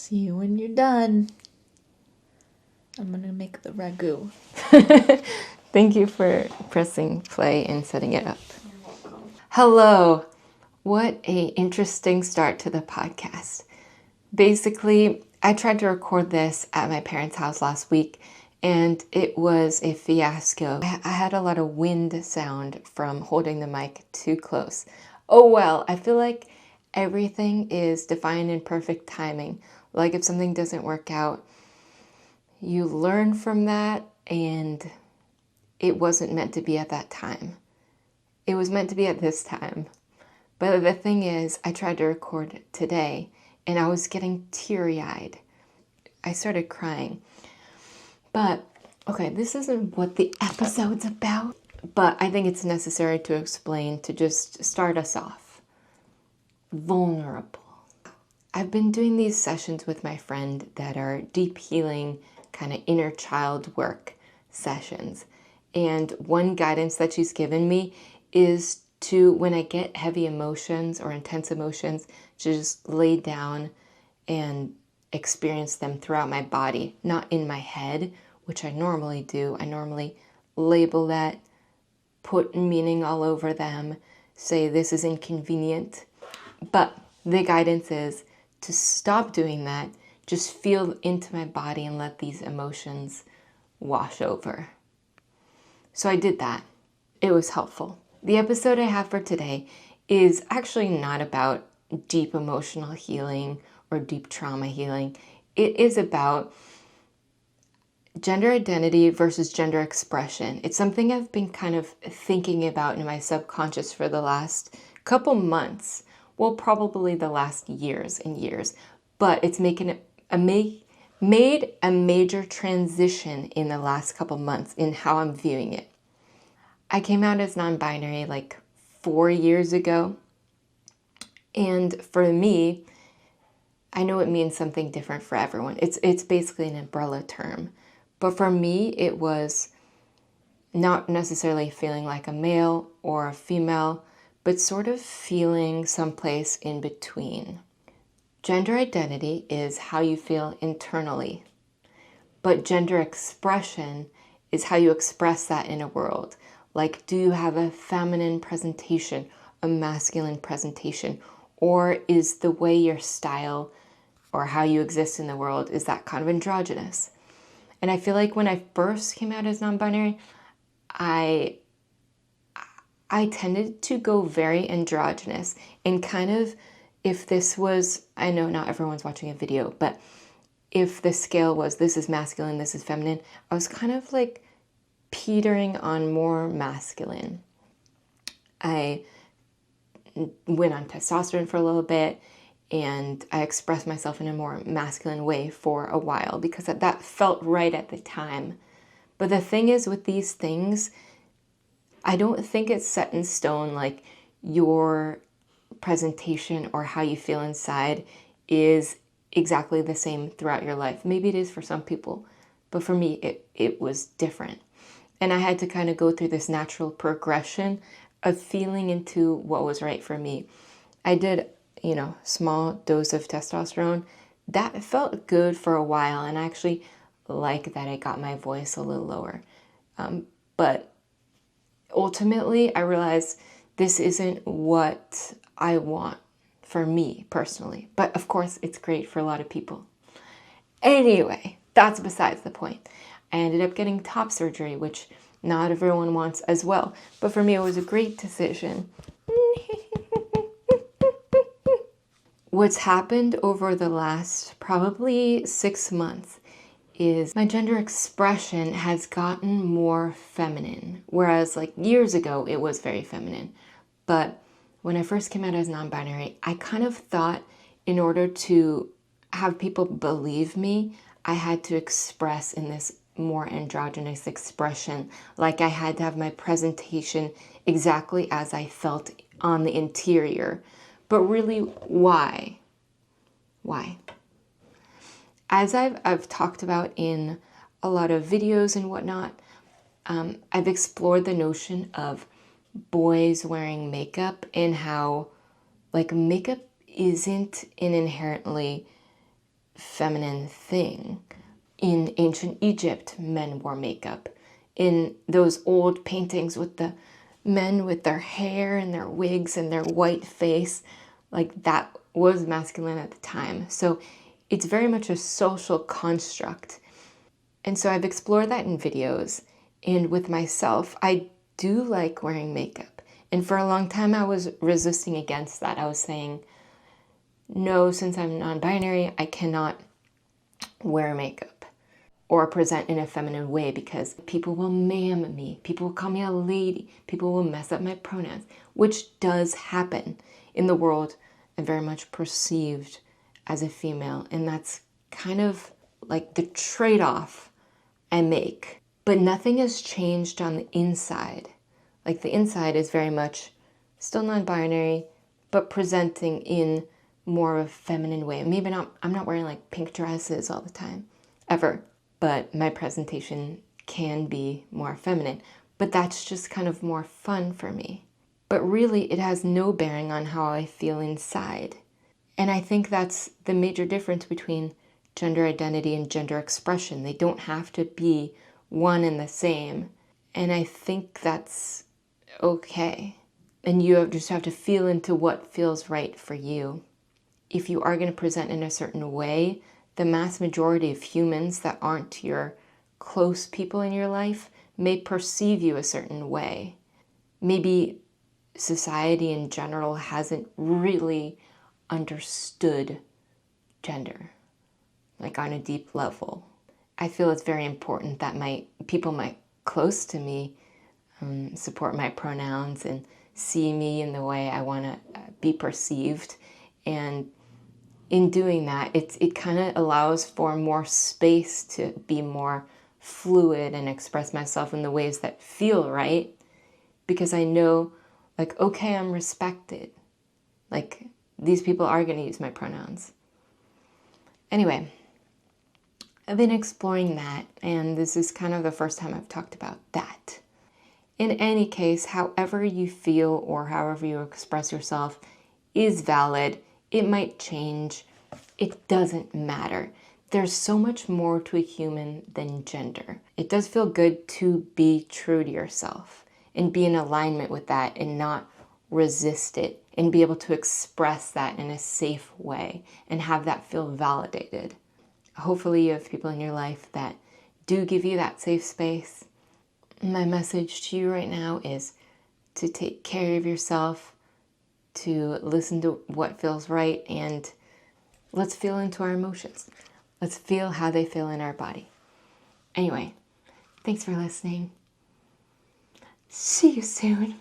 See you when you're done. I'm gonna make the ragu. Thank you for pressing play and setting it up. You're welcome. Hello. What a interesting start to the podcast. Basically, I tried to record this at my parents' house last week, and it was a fiasco. I had a lot of wind sound from holding the mic too close. Oh well, I feel like everything is divine and perfect timing. Like if something doesn't work out, you learn from that, and it wasn't meant to be at that time. It was meant to be at this time. But the thing is, I tried to record today, and I was getting teary-eyed. I started crying. But, okay, this isn't what the episode's about, but I think it's necessary to explain to just start us off. Vulnerable. I've been doing these sessions with my friend that are deep healing, kind of inner child work sessions. And one guidance that she's given me is to, when I get heavy emotions or intense emotions, to just lay down and experience them throughout my body, not in my head, which I normally do. I normally label that, put meaning all over them, say this is inconvenient. But the guidance is to stop doing that, just feel into my body and let these emotions wash over. So I did that. It was helpful. The episode I have for today is actually not about deep emotional healing or deep trauma healing. It is about gender identity versus gender expression. It's something I've been kind of thinking about in my subconscious for the last couple months. Well, probably the last years and years. But it's made a major transition in the last couple months in how I'm viewing it. I came out as non-binary like 4 years ago. And for me, I know it means something different for everyone. It's basically an umbrella term. But for me, it was not necessarily feeling like a male or a female, but sort of feeling someplace in between. Gender identity is how you feel internally, but gender expression is how you express that in a world. Like, do you have a feminine presentation, a masculine presentation, or is the way your style or how you exist in the world, is that kind of androgynous? And I feel like when I first came out as non-binary, I tended to go very androgynous and kind of, if this was, I know not everyone's watching a video, but if the scale was this is masculine, this is feminine, I was kind of like petering on more masculine. I went on testosterone for a little bit, and I expressed myself in a more masculine way for a while because that felt right at the time. But the thing is with these things, I don't think it's set in stone, like your presentation or how you feel inside is exactly the same throughout your life. Maybe it is for some people, but for me, it was different. And I had to kind of go through this natural progression of feeling into what was right for me. I did, small dose of testosterone. That felt good for a while, and I actually like that it got my voice a little lower. But ultimately, I realized this isn't what I want for me personally. But of course, it's great for a lot of people. Anyway, that's besides the point. I ended up getting top surgery, which not everyone wants as well. But for me, it was a great decision. What's happened over the last probably 6 months is my gender expression has gotten more feminine, whereas like years ago it was very feminine. But when I first came out as non-binary, I kind of thought in order to have people believe me, I had to express in this more androgynous expression, like I had to have my presentation exactly as I felt on the interior. But really, why? Why? As I've talked about in a lot of videos and whatnot, I've explored the notion of boys wearing makeup and how, like, makeup isn't an inherently feminine thing. In ancient Egypt, men wore makeup. In those old paintings with the men with their hair and their wigs and their white face, like that was masculine at the time. So it's very much a social construct. And so I've explored that in videos. And with myself, I do like wearing makeup. And for a long time, I was resisting against that. I was saying, no, since I'm non-binary, I cannot wear makeup or present in a feminine way because people will ma'am me, people will call me a lady, people will mess up my pronouns, which does happen in the world. I'm very much perceived as a female, and that's kind of like the trade-off I make. But nothing has changed on the inside. Like the inside is very much still non-binary, but presenting in more of a feminine way. Maybe not, I'm not wearing like pink dresses all the time, ever, but my presentation can be more feminine. But that's just kind of more fun for me. But really, it has no bearing on how I feel inside. And I think that's the major difference between gender identity and gender expression. They don't have to be one and the same. And I think that's okay. And you just have to feel into what feels right for you. If you are going to present in a certain way, the mass majority of humans that aren't your close people in your life may perceive you a certain way. Maybe society in general hasn't really understood gender, like on a deep level. I feel it's very important that people close to me support my pronouns and see me in the way I want to be perceived. And in doing that, it kind of allows for more space to be more fluid and express myself in the ways that feel right, because I know, like, okay, I'm respected. Like, these people are going to use my pronouns. Anyway, I've been exploring that, and this is kind of the first time I've talked about that. In any case, however you feel or however you express yourself is valid. It might change. It doesn't matter. There's so much more to a human than gender. It does feel good to be true to yourself and be in alignment with that and not resist it and be able to express that in a safe way and have that feel validated. Hopefully you have people in your life that do give you that safe space. My message to you right now is to take care of yourself, to listen to what feels right, and let's feel into our emotions. Let's feel how they feel in our body. Anyway, thanks for listening. See you soon.